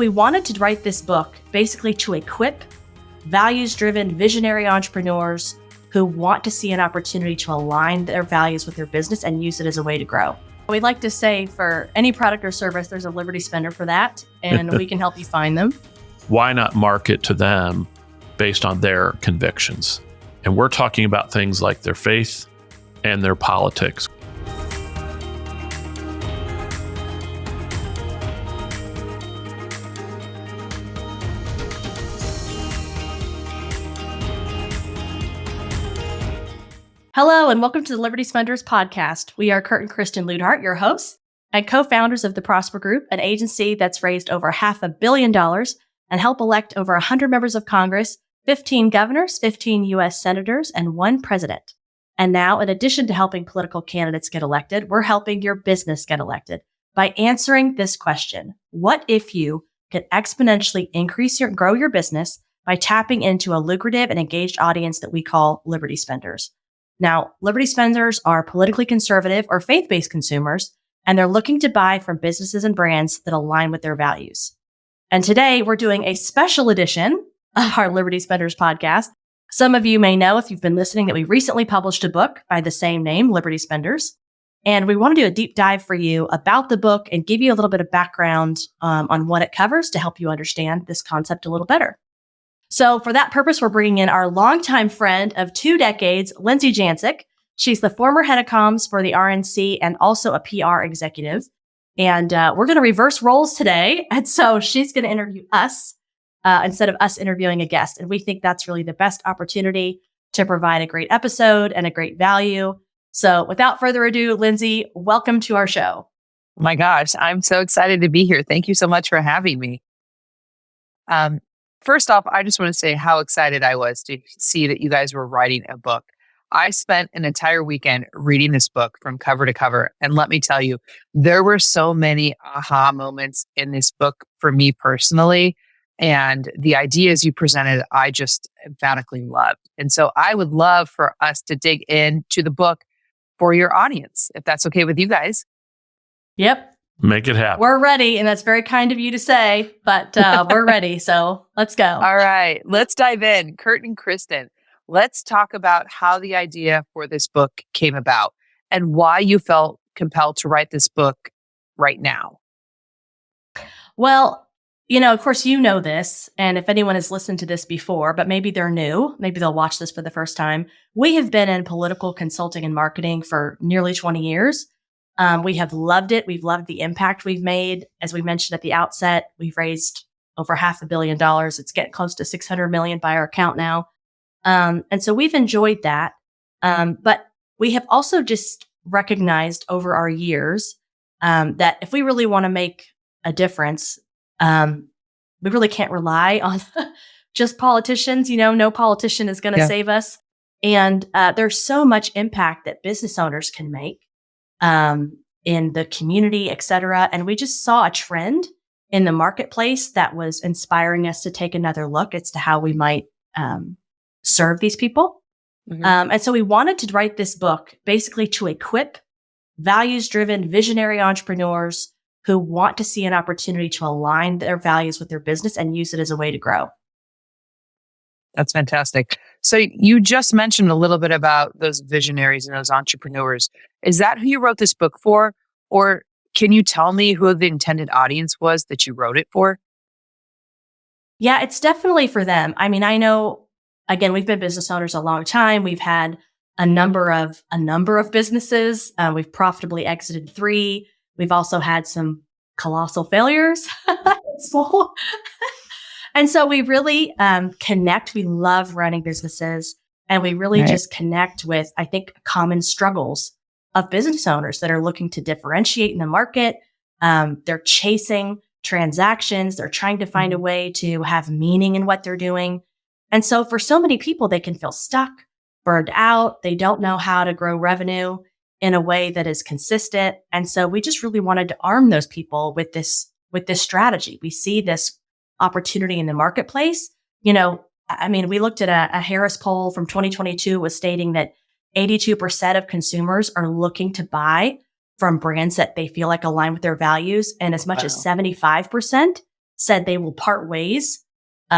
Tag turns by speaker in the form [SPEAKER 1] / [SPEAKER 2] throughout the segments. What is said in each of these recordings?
[SPEAKER 1] we wanted to write this book basically to equip values-driven visionary entrepreneurs who want to see an opportunity to align their values with their business and use it as a way to grow. We'd like to say for any product or service, there's a Liberty Spender for that, and we can help you find them.
[SPEAKER 2] Why not market to them based on their convictions? And we're talking about things like their faith and their politics.
[SPEAKER 1] Hello, and welcome to the Liberty Spenders podcast. We are Kurt and Kristen Luidhardt, your hosts and co-founders of the Prosper Group, an agency that's raised over $500 million and helped elect over 100 members of Congress, 15 governors, 15 U.S. senators, and 1 president. And now, in addition to helping political candidates get elected, we're helping your business get elected by answering this question: what if you could exponentially grow your business by tapping into a lucrative and engaged audience that we call Liberty Spenders? Now, Liberty Spenders are politically conservative or faith-based consumers, and they're looking to buy from businesses and brands that align with their values. And today, we're doing a special edition of our Liberty Spenders podcast. Some of you may know, if you've been listening, that we recently published a book by the same name, Liberty Spenders. And we want to do a deep dive for you about the book and give you a little bit of background on what it covers to help you understand this concept a little better. So for that purpose, we're bringing in our longtime friend of 2 decades, Lindsay Jancic. She's the former head of comms for the RNC and also a PR executive. And we're going to reverse roles today. And so she's going to interview us instead of us interviewing a guest. And we think that's really the best opportunity to provide a great episode and a great value. So without further ado, Lindsay, welcome to our show.
[SPEAKER 3] Oh my gosh, I'm so excited to be here. Thank you so much for having me. First off, I just want to say how excited I was to see that you guys were writing a book. I spent an entire weekend reading this book from cover to cover. And let me tell you, there were so many aha moments in this book for me personally. And the ideas you presented, I just emphatically loved. And so I would love for us to dig into the book for your audience, if that's okay with you guys.
[SPEAKER 1] Yep.
[SPEAKER 2] Make it happen.
[SPEAKER 1] We're ready. And that's very kind of you to say, but we're ready. So let's go.
[SPEAKER 3] All right, let's dive in. Kurt and Kristen, let's talk about how the idea for this book came about and why you felt compelled to write this book right now.
[SPEAKER 1] Well, of course, you know this. And if anyone has listened to this before, but maybe they're new, maybe they'll watch this for the first time. We have been in political consulting and marketing for nearly 20 years. We have loved it. We've loved the impact we've made. As we mentioned at the outset, we've raised over $500 million. It's getting close to 600 million by our count now. And so we've enjoyed that. But we have also just recognized over our years that if we really want to make a difference, we really can't rely on just politicians. No politician is going to save us. And there's so much impact that business owners can make in the community, et cetera. And we just saw a trend in the marketplace that was inspiring us to take another look as to how we might serve these people. Mm-hmm. And so we wanted to write this book basically to equip values-driven visionary entrepreneurs who want to see an opportunity to align their values with their business and use it as a way to grow.
[SPEAKER 3] That's fantastic. So you just mentioned a little bit about those visionaries and those entrepreneurs. Is that who you wrote this book for? Or can you tell me who the intended audience was that you wrote it for?
[SPEAKER 1] Yeah, it's definitely for them. I mean, I know, again, we've been business owners a long time. We've had a number of businesses. We've profitably exited 3. We've also had some colossal failures. And so we really connect. We love running businesses, and we really just connect with, I think, common struggles of business owners that are looking to differentiate in the market. They're chasing transactions. They're trying to find a way to have meaning in what they're doing. And so for so many people, they can feel stuck, burned out. They don't know how to grow revenue in a way that is consistent. And so we just really wanted to arm those people with this strategy. We see this opportunity in the marketplace. We looked at a Harris poll from 2022 was stating that 82% of consumers are looking to buy from brands that they feel like align with their values. And as much as 75% said they will part ways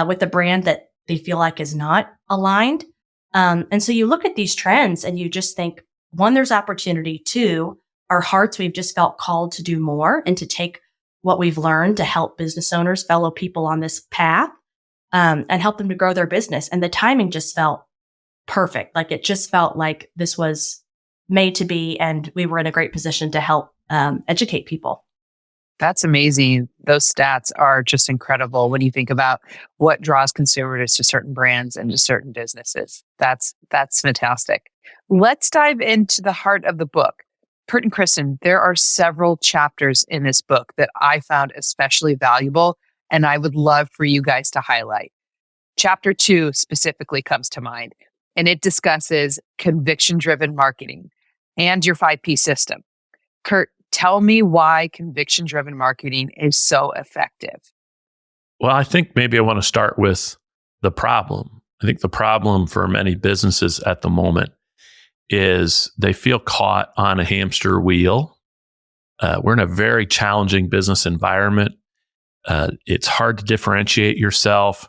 [SPEAKER 1] with a brand that they feel like is not aligned. And so you look at these trends and you just think, one, there's opportunity. Two, our hearts, we've just felt called to do more and to take what we've learned to help business owners, fellow people on this path, and help them to grow their business. And the timing just felt perfect. Like it just felt like this was made to be, and we were in a great position to help educate people.
[SPEAKER 3] That's amazing. Those stats are just incredible when you think about what draws consumers to certain brands and to certain businesses. That's fantastic. Let's dive into the heart of the book. Kurt and Kristen, there are several chapters in this book that I found especially valuable, and I would love for you guys to highlight. Chapter 2 specifically comes to mind, and it discusses conviction-driven marketing and your 5P system. Kurt, tell me why conviction-driven marketing is so effective.
[SPEAKER 2] Well, I think maybe I want to start with the problem. I think the problem for many businesses at the moment is they feel caught on a hamster wheel. We're in a very challenging business environment. It's hard to differentiate yourself.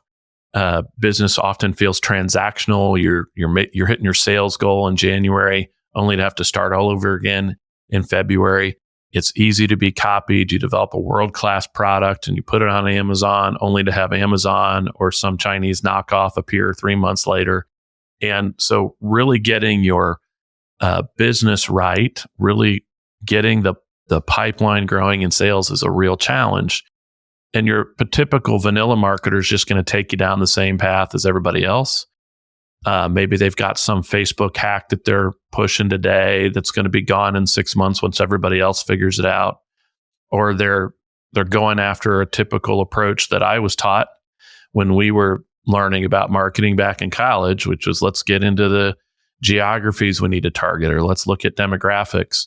[SPEAKER 2] Business often feels transactional. You're hitting your sales goal in January, only to have to start all over again in February. It's easy to be copied. You develop a world-class product and you put it on Amazon, only to have Amazon or some Chinese knockoff appear 3 months later. And so really getting your business right, really getting the pipeline growing in sales is a real challenge. And your typical vanilla marketer is just going to take you down the same path as everybody else. Maybe they've got some Facebook hack that they're pushing today that's going to be gone in 6 months once everybody else figures it out. Or they're going after a typical approach that I was taught when we were learning about marketing back in college, which was let's get into the geographies we need to target, or let's look at demographics.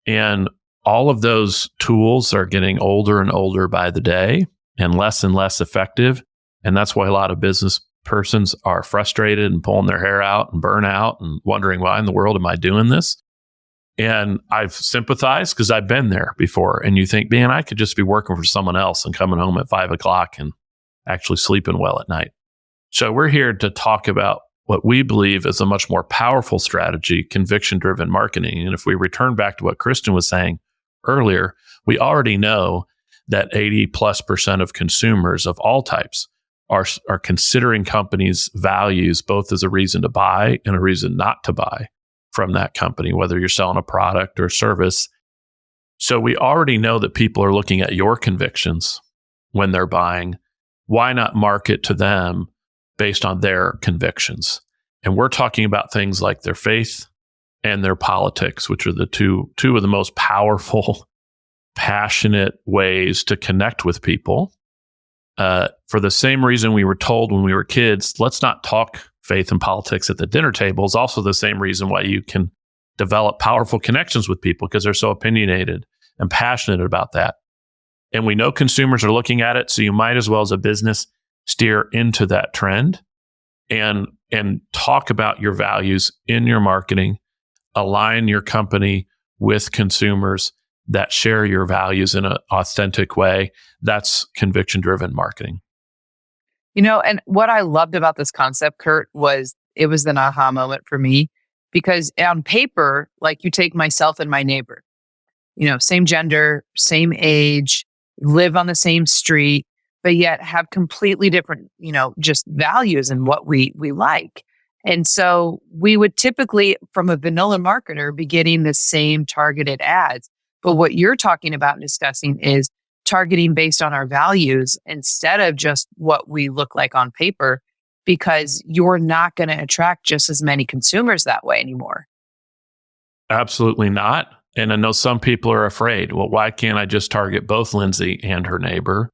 [SPEAKER 2] And all of those tools are getting older and older by the day and less effective. And that's why a lot of business persons are frustrated and pulling their hair out and burn out and wondering, why in the world am I doing this? And I've sympathized because I've been there before. And you think, man, I could just be working for someone else and coming home at 5 o'clock and actually sleeping well at night. So we're here to talk about what we believe is a much more powerful strategy, conviction-driven marketing. And if we return back to what Kristen was saying earlier, we already know that 80+% of consumers of all types are considering companies' values both as a reason to buy and a reason not to buy from that company, whether you're selling a product or service. So we already know that people are looking at your convictions when they're buying. Why not market to them based on their convictions? And we're talking about things like their faith and their politics, which are the two of the most powerful, passionate ways to connect with people. For the same reason we were told when we were kids, let's not talk faith and politics at the dinner table, is also the same reason why you can develop powerful connections with people, because they're so opinionated and passionate about that. And we know consumers are looking at it, so you might as well, as a business, steer into that trend and talk about your values in your marketing, align your company with consumers that share your values in an authentic way. That's conviction-driven marketing.
[SPEAKER 3] You know, and what I loved about this concept, Kurt, was it was an aha moment for me, because on paper, like, you take myself and my neighbor, same gender, same age, live on the same street, but yet have completely different, just values and what we like. And so we would typically, from a vanilla marketer, be getting the same targeted ads. But what you're talking about and discussing is targeting based on our values instead of just what we look like on paper, because you're not going to attract just as many consumers that way anymore.
[SPEAKER 2] Absolutely not. And I know some people are afraid, well, why can't I just target both Lindsay and her neighbor?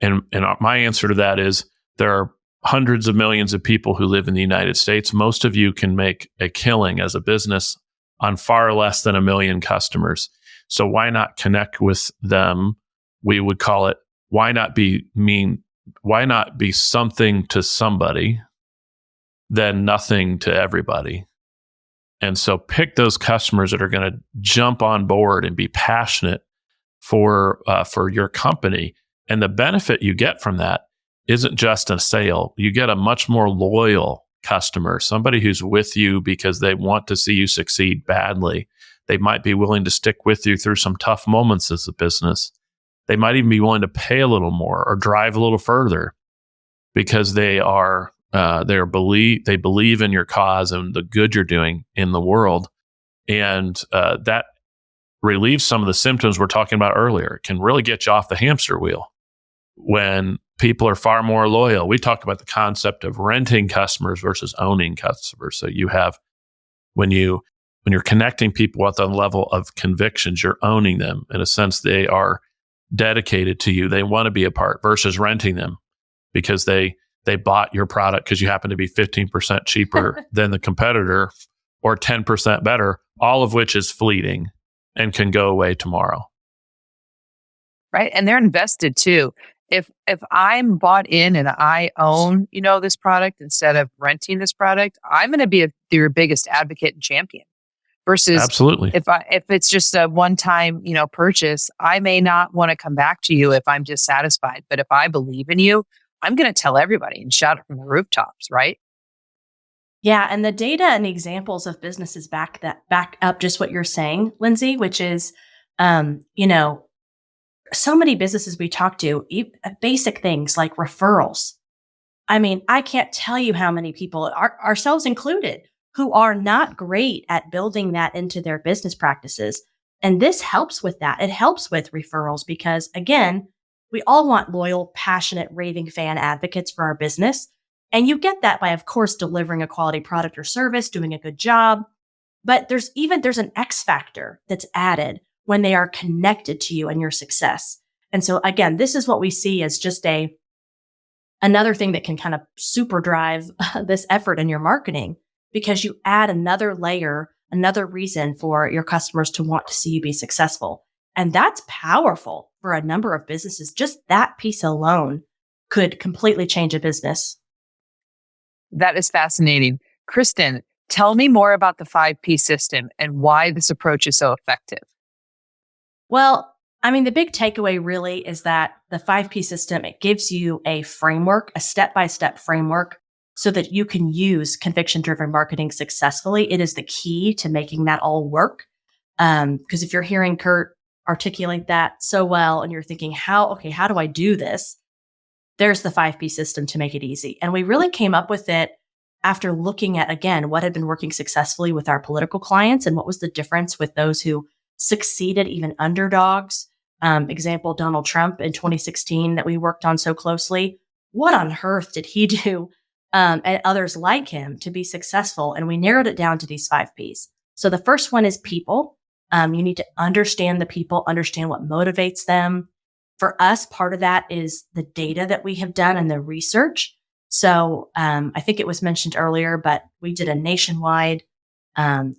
[SPEAKER 2] And my answer to that is, there are hundreds of millions of people who live in the United States. Most of you can make a killing as a business on far less than 1 million customers. So why not connect with them? We would call it, why not be something to somebody than nothing to everybody? And so pick those customers that are going to jump on board and be passionate for your company, And the benefit you get from that isn't just a sale. You get a much more loyal customer, somebody who's with you because they want to see you succeed badly. They might be willing to stick with you through some tough moments as a business. They might even be willing to pay a little more or drive a little further because they believe in your cause and the good you're doing in the world. And that relieves some of the symptoms we're talking about earlier. It can really get you off the hamster wheel when people are far more loyal. We talked about the concept of renting customers versus owning customers. So you have, when you're connecting people at the level of convictions, you're owning them. In a sense, they are dedicated to you. They want to be a part, versus renting them because they bought your product because you happen to be 15% cheaper than the competitor or 10% better, all of which is fleeting and can go away tomorrow.
[SPEAKER 3] Right. And they're invested too. If I'm bought in and I own, this product instead of renting this product, I'm going to be your biggest advocate and champion. Versus
[SPEAKER 2] Absolutely.
[SPEAKER 3] if it's just a one-time, purchase, I may not want to come back to you if I'm dissatisfied. But if I believe in you, I'm going to tell everybody and shout it from the rooftops, right?
[SPEAKER 1] Yeah, and the data and examples of businesses back up just what you're saying, Lindsay, which is, so many businesses we talk to, basic things like referrals. I mean, I can't tell you how many people, ourselves included, who are not great at building that into their business practices. And this helps with that. It helps with referrals because, again, we all want loyal, passionate, raving fan advocates for our business. And you get that by, of course, delivering a quality product or service, doing a good job. But there's an X factor that's added when they are connected to you and your success. And so, again, this is what we see as just another thing that can kind of super drive this effort in your marketing, because you add another layer, another reason for your customers to want to see you be successful. And that's powerful for a number of businesses. Just that piece alone could completely change a business.
[SPEAKER 3] That is fascinating. Kristen, tell me more about the 5P system and why this approach is so effective.
[SPEAKER 1] Well, I mean, the big takeaway really is that the 5P system, it gives you a framework, a step-by-step framework, so that you can use conviction-driven marketing successfully. It is the key to making that all work. Because if you're hearing Kurt articulate that so well and you're thinking, how do I do this? There's the 5P system to make it easy. And we really came up with it after looking at, again, what had been working successfully with our political clients and what was the difference with those who succeeded, even underdogs. Example, Donald Trump in 2016 that we worked on so closely. What on earth did he do and others like him to be successful? And we narrowed it down to these 5Ps. So the first one is people. You need to understand the people, understand what motivates them. For us, part of that is the data that we have done and the research. So I think it was mentioned earlier, but we did a nationwide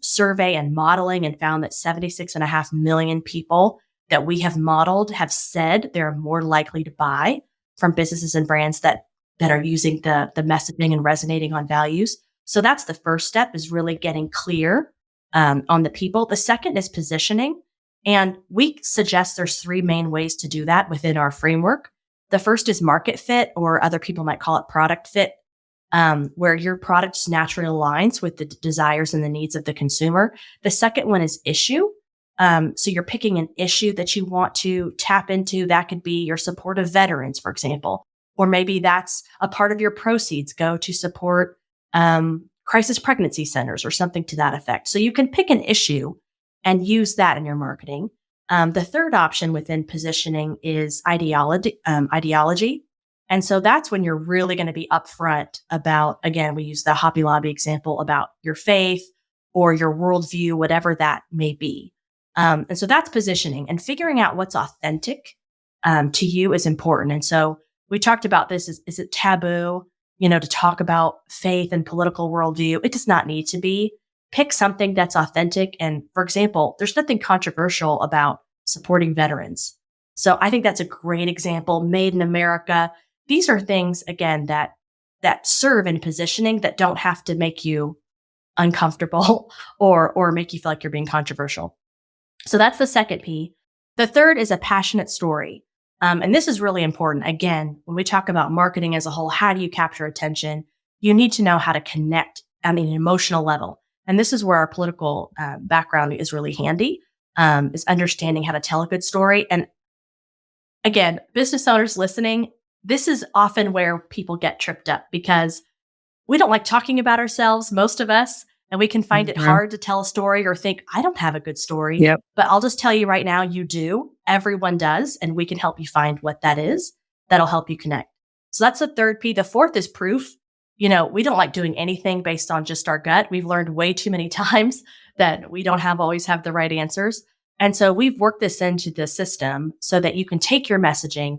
[SPEAKER 1] survey and modeling and found that 76.5 million people that we have modeled have said they're more likely to buy from businesses and brands that are using the messaging and resonating on values. So that's the first step, is really getting clear on the people. The second is positioning. And we suggest there's 3 main ways to do that within our framework. The first is market fit, or other people might call it product fit, where your product naturally aligns with the desires and the needs of the consumer. The second one is issue. So you're picking an issue that you want to tap into. That could be your support of veterans, for example, or maybe that's a part of your proceeds go to support crisis pregnancy centers or something to that effect. So you can pick an issue and use that in your marketing. The third option within positioning is ideology. And so that's when you're really going to be upfront about, again, we use the Hobby Lobby example about your faith or your worldview, whatever that may be. And so that's positioning, and figuring out what's authentic to you is important. And so we talked about this. Is it taboo, to talk about faith and political worldview? It does not need to be. Pick something that's authentic. And for example, there's nothing controversial about supporting veterans. So I think that's a great example. Made in America. These are things, again, that serve in positioning, that don't have to make you uncomfortable or make you feel like you're being controversial. So that's the second P. The third is a passionate story. And this is really important. Again, when we talk about marketing as a whole, how do you capture attention? You need to know how to connect on an emotional level. And this is where our political background is really handy, is understanding how to tell a good story. And again, business owners listening, this is often where people get tripped up because we don't like talking about ourselves, most of us, and we can find it hard to tell a story or think, I don't have a good story.
[SPEAKER 3] Yep.
[SPEAKER 1] But I'll just tell you right now, you do. Everyone does. And we can help you find what that is. That'll help you connect. So that's the third P. The fourth is proof. We don't like doing anything based on just our gut. We've learned way too many times that we don't always have the right answers. And so we've worked this into the system so that you can take your messaging,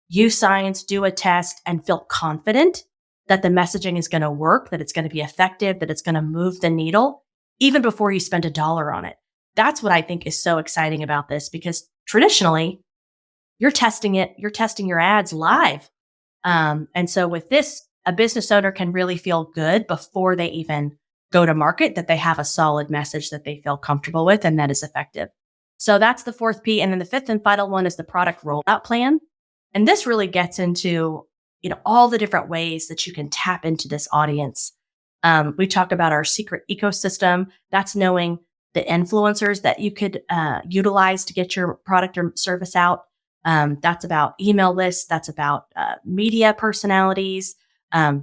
[SPEAKER 1] use science, do a test, and feel confident that the messaging is going to work, that it's going to be effective, that it's going to move the needle, even before you spend $1 on it. That's what I think is so exciting about this, because traditionally, you're testing your ads live. And so with this, a business owner can really feel good before they even go to market, that they have a solid message that they feel comfortable with and that is effective. So that's the fourth P. And then the fifth and final one is the product rollout plan. And this really gets into all the different ways that you can tap into this audience. We talked about our secret ecosystem. That's knowing the influencers that you could utilize to get your product or service out. That's about email lists. That's about media personalities,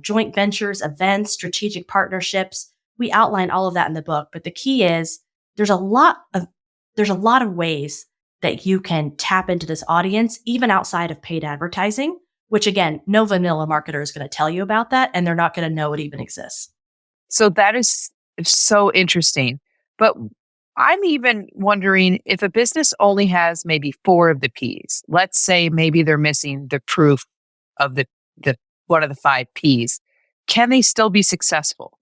[SPEAKER 1] joint ventures, events, strategic partnerships. We outline all of that in the book. But the key is there's a lot of ways that you can tap into this audience, even outside of paid advertising, which again, no vanilla marketer is going to tell you about that, and they're not going to know it even exists.
[SPEAKER 3] So that is so interesting. But I'm even wondering if a business only has maybe 4 of the P's. Let's say maybe they're missing the proof of the one of the 5 P's. Can they still be successful?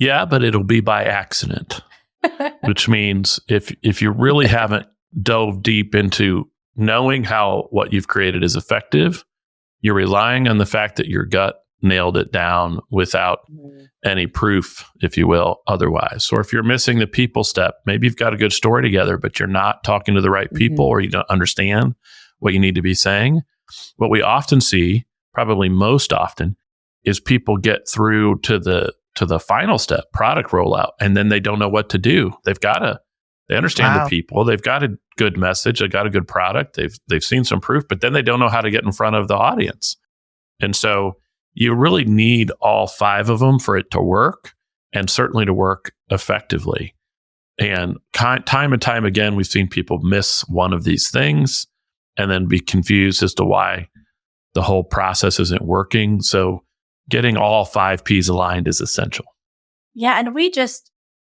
[SPEAKER 2] Yeah, but it'll be by accident, which means if you really haven't dove deep into knowing how what you've created is effective, you're relying on the fact that your gut nailed it down without any proof, if you will, otherwise. Or if you're missing the people step, maybe you've got a good story together, but you're not talking to the right people, or you don't understand what you need to be saying. What we often see, probably most often, is people get through to the final step, product rollout, and then they don't know what to do. They understand the people, they've got a good message, they've got a good product, they've seen some proof, but then they don't know how to get in front of the audience. And so you really need all 5 of them for it to work, and certainly to work effectively. And time and time again, we've seen people miss one of these things and then be confused as to why the whole process isn't working. So getting all 5 P's aligned is essential.
[SPEAKER 1] Yeah. And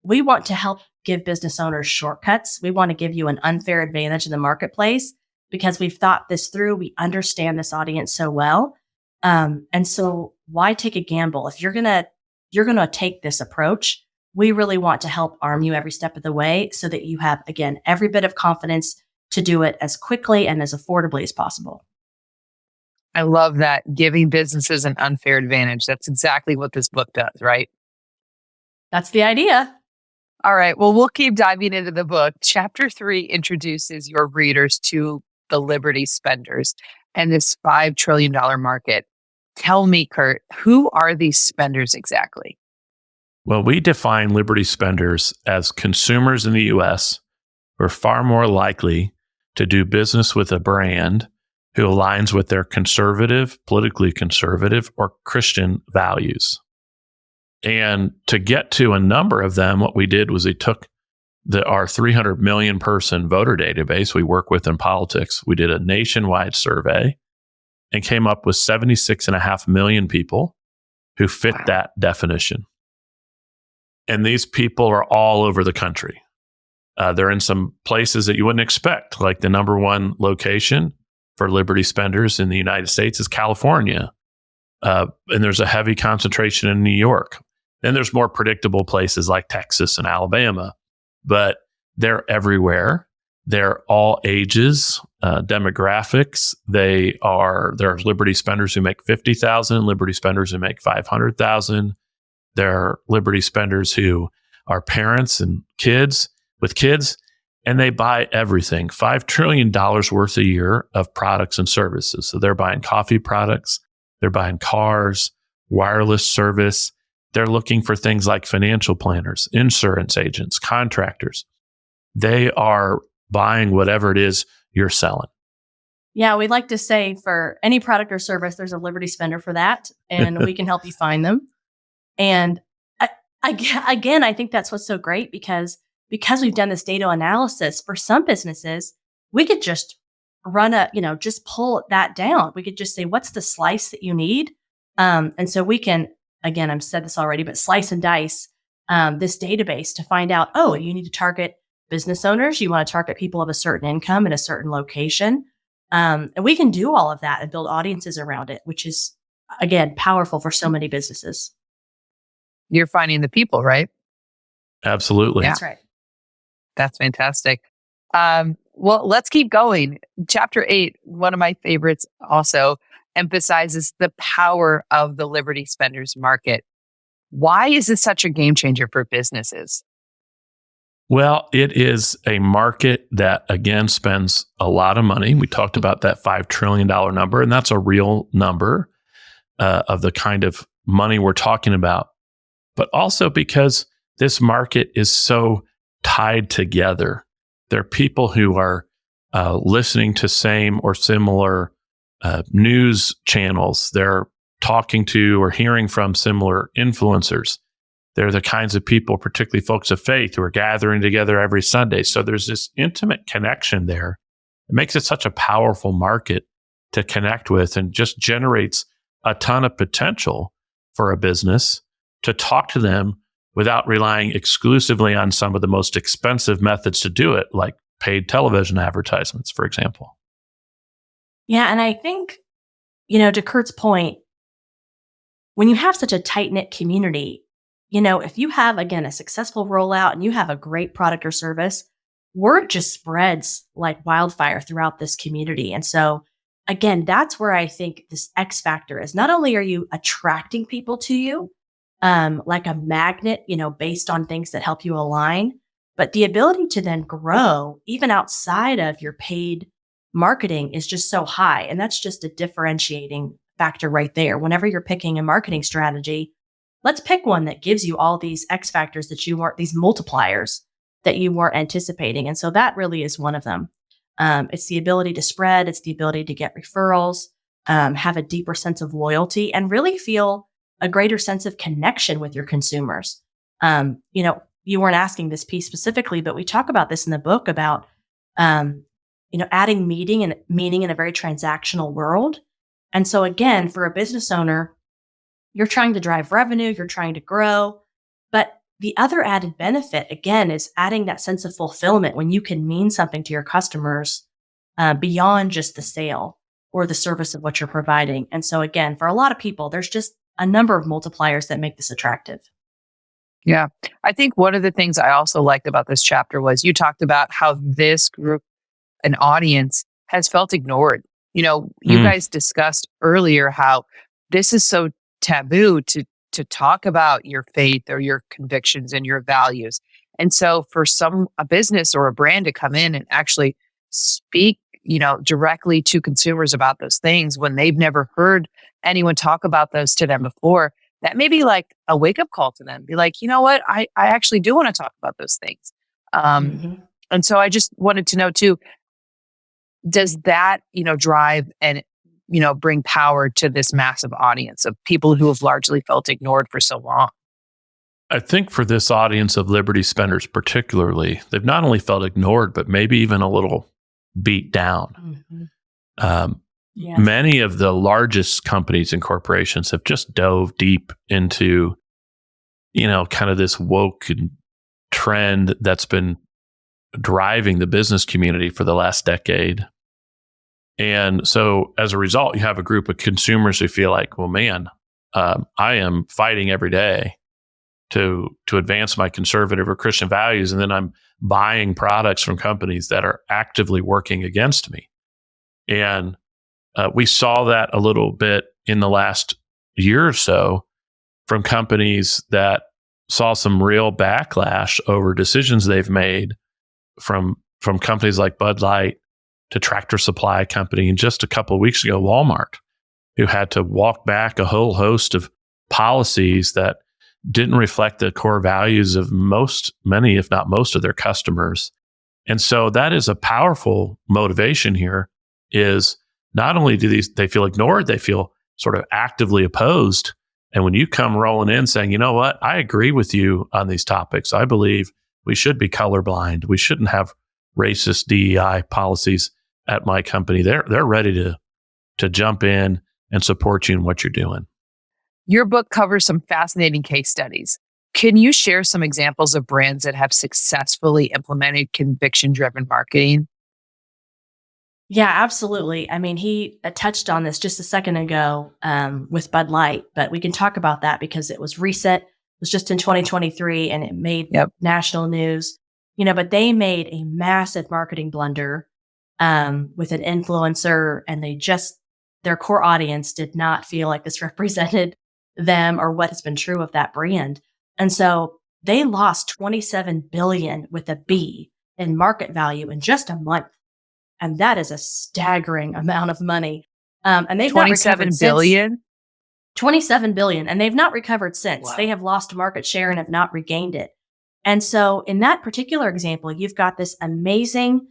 [SPEAKER 1] we want to help give business owners shortcuts. We want to give you an unfair advantage in the marketplace because we've thought this through. We understand this audience so well. And so why take a gamble? If you're going to take this approach, we really want to help arm you every step of the way so that you have, again, every bit of confidence to do it as quickly and as affordably as possible.
[SPEAKER 3] I love that. Giving businesses an unfair advantage. That's exactly what this book does, right?
[SPEAKER 1] That's the idea.
[SPEAKER 3] All right. Well, we'll keep diving into the book. Chapter 3 introduces your readers to the Liberty spenders and this $5 trillion market. Tell me, Kurt, who are these spenders exactly?
[SPEAKER 2] Well, we define Liberty spenders as consumers in the U.S. who are far more likely to do business with a brand who aligns with their conservative, politically conservative, or Christian values. And to get to a number of them, what we did was we took our 300 million person voter database we work with in politics. We did a nationwide survey and came up with 76.5 million people who fit that definition. And these people are all over the country. They're in some places that you wouldn't expect, like the number 1 location for Liberty spenders in the United States is California. And there's a heavy concentration in New York. Then there's more predictable places like Texas and Alabama, but they're everywhere. They're all ages, demographics. There are Liberty spenders who make $50,000, Liberty spenders who make $500,000. There are Liberty spenders who are parents and kids with kids, and they buy everything, $5 trillion worth a year of products and services. So they're buying coffee products, they're buying cars, wireless service. They're looking for things like financial planners, insurance agents, contractors. They are buying whatever it is you're selling.
[SPEAKER 1] Yeah, we like to say for any product or service, there's a Liberty Spender for that, and we can help you find them. And again, I think that's what's so great because we've done this data analysis for some businesses, we could just just pull that down. We could just say, what's the slice that you need? And so we can, again, I've said this already, but slice and dice this database to find out, oh, you need to target business owners. You want to target people of a certain income in a certain location. And we can do all of that and build audiences around it, which is, again, powerful for so many businesses.
[SPEAKER 3] You're finding the people, right?
[SPEAKER 2] Absolutely.
[SPEAKER 3] Yeah.
[SPEAKER 1] That's right.
[SPEAKER 3] That's fantastic. Well, let's keep going. Chapter 8, one of my favorites, also emphasizes the power of the Liberty Spenders market. Why is this such a game changer for businesses?
[SPEAKER 2] Well, it is a market that, again, spends a lot of money. We talked about that $5 trillion number, and that's a real number of the kind of money we're talking about. But also because this market is so tied together. There are people who are listening to same or similar news channels. They're talking to or hearing from similar influencers. They're the kinds of people, particularly folks of faith, who are gathering together every Sunday. So there's this intimate connection there. It makes it such a powerful market to connect with and just generates a ton of potential for a business to talk to them without relying exclusively on some of the most expensive methods to do it, like paid television advertisements, for example.
[SPEAKER 1] Yeah. And I think, to Kurt's point, when you have such a tight-knit community, if you have, again, a successful rollout and you have a great product or service, word just spreads like wildfire throughout this community. And so, again, that's where I think this X factor is. Not only are you attracting people to you, like a magnet, based on things that help you align, but the ability to then grow even outside of your paid marketing is just so high. And that's just a differentiating factor right there. Whenever you're picking a marketing strategy, let's pick one that gives you all these X factors that you weren't, these multipliers that you weren't anticipating. And so that really is one of them. It's the ability to spread. It's the ability to get referrals, have a deeper sense of loyalty, and really feel a greater sense of connection with your consumers. You weren't asking this piece specifically, but we talk about this in the book about, adding meaning in a very transactional world. And so again, for a business owner, you're trying to drive revenue, you're trying to grow, but the other added benefit, again, is adding that sense of fulfillment when you can mean something to your customers beyond just the sale or the service of what you're providing. And so again, for a lot of people, there's just a number of multipliers that make this attractive.
[SPEAKER 3] Yeah. I think one of the things I also liked about this chapter was you talked about how this group, an audience, has felt ignored. You guys discussed earlier how this is so taboo to talk about your faith or your convictions and your values. And so for a business or a brand to come in and actually speak, directly to consumers about those things when they've never heard anyone talk about those to them before, that may be like a wake-up call to them. Be like, you know what? I actually do want to talk about those things. And so I just wanted to know too, does that, drive and bring power to this massive audience of people who have largely felt ignored for so long?
[SPEAKER 2] I think for this audience of Liberty Spenders particularly, they've not only felt ignored, but maybe even a little beat down.
[SPEAKER 1] Yes.
[SPEAKER 2] Many of the largest companies and corporations have just dove deep into, kind of this woke trend that's been driving the business community for the last decade. And so as a result, you have a group of consumers who feel like, well, man, I am fighting every day to advance my conservative or Christian values. And then I'm buying products from companies that are actively working against me. And we saw that a little bit in the last year or so from companies that saw some real backlash over decisions they've made from from companies like Bud Light to Tractor Supply Company, and just a couple of weeks ago, Walmart, who had to walk back a whole host of policies that didn't reflect the core values of many, if not most of their customers. And so that is a powerful motivation here, is not only do they feel ignored, they feel sort of actively opposed. And when you come rolling in saying, you know what, I agree with you on these topics. I believe we should be colorblind. We shouldn't have racist DEI policies at my company. They're ready to jump in and support you in what you're doing.
[SPEAKER 3] Your book covers some fascinating case studies. Can you share some examples of brands that have successfully implemented conviction-driven marketing?
[SPEAKER 1] Yeah, absolutely. I mean, he touched on this just a second ago with Bud Light, but we can talk about that because it was recent. It was just in 2023 and it made national news. But they made a massive marketing blunder with an influencer, and their core audience did not feel like this represented them or what has been true of that brand. And so they lost $27 billion with a B in market value in just a month. And that is a staggering amount of money. And they've not recovered
[SPEAKER 3] billion?
[SPEAKER 1] Since. $27 billion. And they've not recovered since.
[SPEAKER 3] Wow.
[SPEAKER 1] They have lost market share and have not regained it. And so in that particular example, you've got this amazing,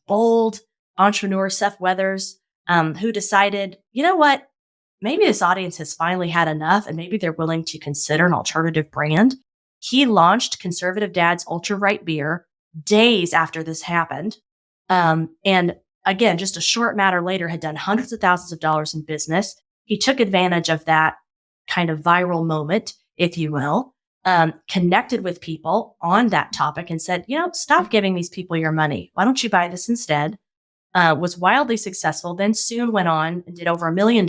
[SPEAKER 1] bold entrepreneur, Seth Weathers, who decided, you know what? Maybe this audience has finally had enough and maybe they're willing to consider an alternative brand. He launched Conservative Dad's Ultra Right Beer days after this happened. And again, just a short matter later, had done hundreds of thousands of dollars in business. He took advantage of that kind of viral moment, if you will, connected with people on that topic and said, stop giving these people your money. Why don't you buy this instead? Was wildly successful, then soon went on and did over $1 million.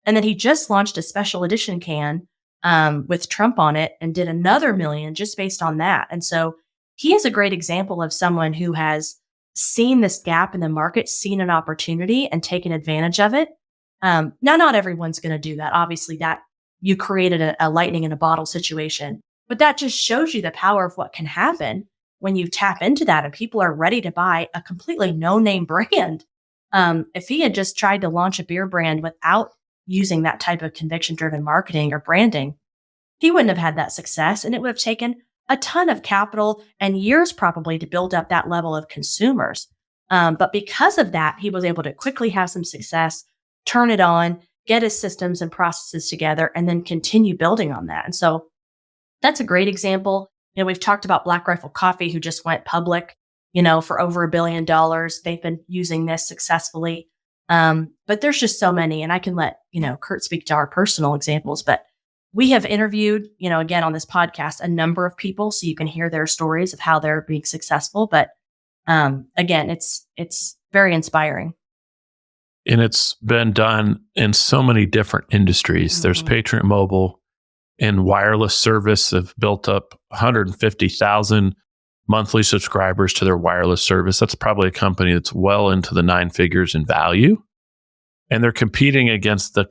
[SPEAKER 1] And then he just launched a special edition can with Trump on it and did another $1 million just based on that. And so he is a great example of someone who has seen this gap in the market, seen an opportunity and taken advantage of it. Now, not everyone's going to do that. Obviously, that you created a lightning in a bottle situation, but that just shows you the power of what can happen when you tap into that and people are ready to buy a completely no-name brand. If he had just tried to launch a beer brand without using that type of conviction-driven marketing or branding, he wouldn't have had that success, and it would have taken a ton of capital and years probably to build up that level of consumers. But because of that, he was able to quickly have some success, turn it on, get his systems and processes together, and then continue building on that. And so that's a great example. We've talked about Black Rifle Coffee, who just went public, for over $1 billion. They've been using this successfully. But there's just so many, and I can let, Kurt speak to our personal examples, but we have interviewed, again, on this podcast, a number of people so you can hear their stories of how they're being successful. But again, it's very inspiring.
[SPEAKER 2] And it's been done in so many different industries. Mm-hmm. There's Patriot Mobile and wireless service have built up 150,000 monthly subscribers to their wireless service. That's probably a company that's well into the 9 figures in value. And they're competing against the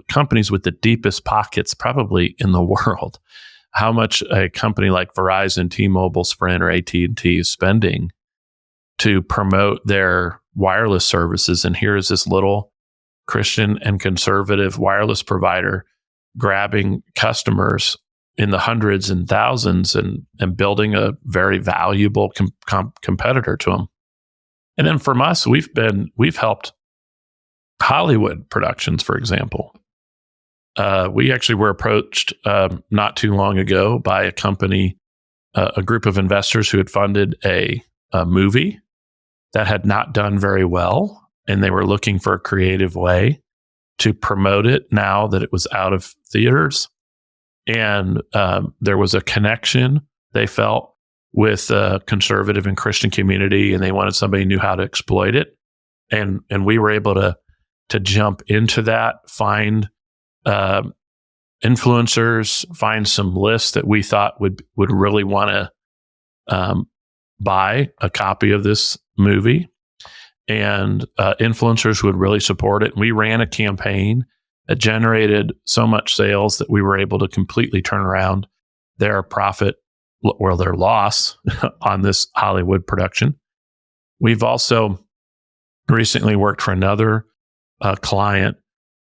[SPEAKER 2] companies with the deepest pockets probably in the world. How much a company like Verizon, T-Mobile, Sprint, or AT&T is spending to promote their wireless services. And here is this little Christian and conservative wireless provider grabbing customers in the hundreds and thousands and building a very valuable competitor to them. And then from us, we've helped Hollywood productions, for example. We actually were approached not too long ago by a company, a group of investors who had funded a movie that had not done very well, and they were looking for a creative way to promote it now that it was out of theaters. And there was a connection they felt with a conservative and Christian community, and they wanted somebody who knew how to exploit it. And we were able to jump into that, find influencers, find some lists that we thought would really want to buy a copy of this movie, and influencers would really support it. And we ran a campaign that generated so much sales that we were able to completely turn around their profit or their loss on this Hollywood production. We've also recently worked for another client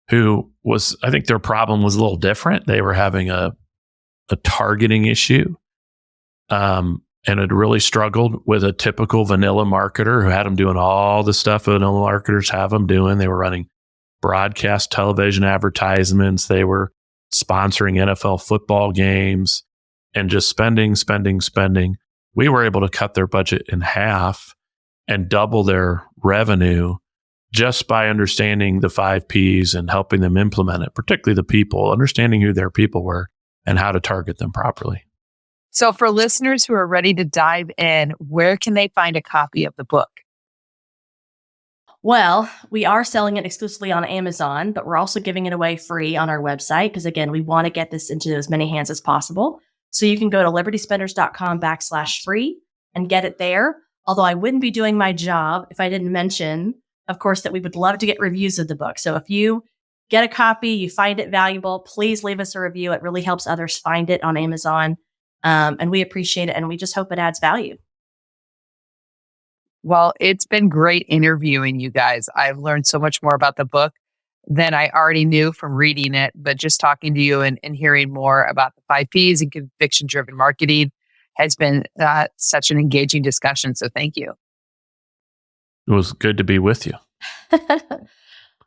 [SPEAKER 2] who was, I think their problem was a little different. They were having a targeting issue and had really struggled with a typical vanilla marketer who had them doing all the stuff vanilla marketers have them doing. They were running broadcast television advertisements. They were sponsoring NFL football games and just spending. We were able to cut their budget in half and double their revenue just by understanding the 5P's and helping them implement it, particularly the people, understanding who their people were and how to target them properly.
[SPEAKER 3] So for listeners who are ready to dive in, where can they find a copy of the book?
[SPEAKER 1] Well, we are selling it exclusively on Amazon, but we're also giving it away free on our website because, again, we want to get this into as many hands as possible. So you can go to libertyspenders.com/free and get it there. Although I wouldn't be doing my job if I didn't mention, of course, that we would love to get reviews of the book. So if you get a copy, you find it valuable, please leave us a review. It really helps others find it on Amazon. And we appreciate it. And we just hope it adds value.
[SPEAKER 3] Well, it's been great interviewing you guys. I've learned so much more about the book than I already knew from reading it, but just talking to you and hearing more about the 5P's and conviction-driven marketing has been such an engaging discussion. So thank you.
[SPEAKER 2] It was good to be with you.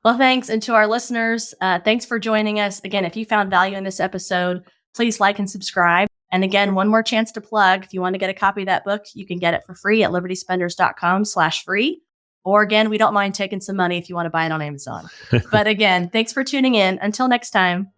[SPEAKER 1] Well, thanks. And to our listeners, thanks for joining us. Again, if you found value in this episode, please like and subscribe. And again, one more chance to plug. If you want to get a copy of that book, you can get it for free at libertyspenders.com/free. Or again, we don't mind taking some money if you want to buy it on Amazon. But again, thanks for tuning in. Until next time.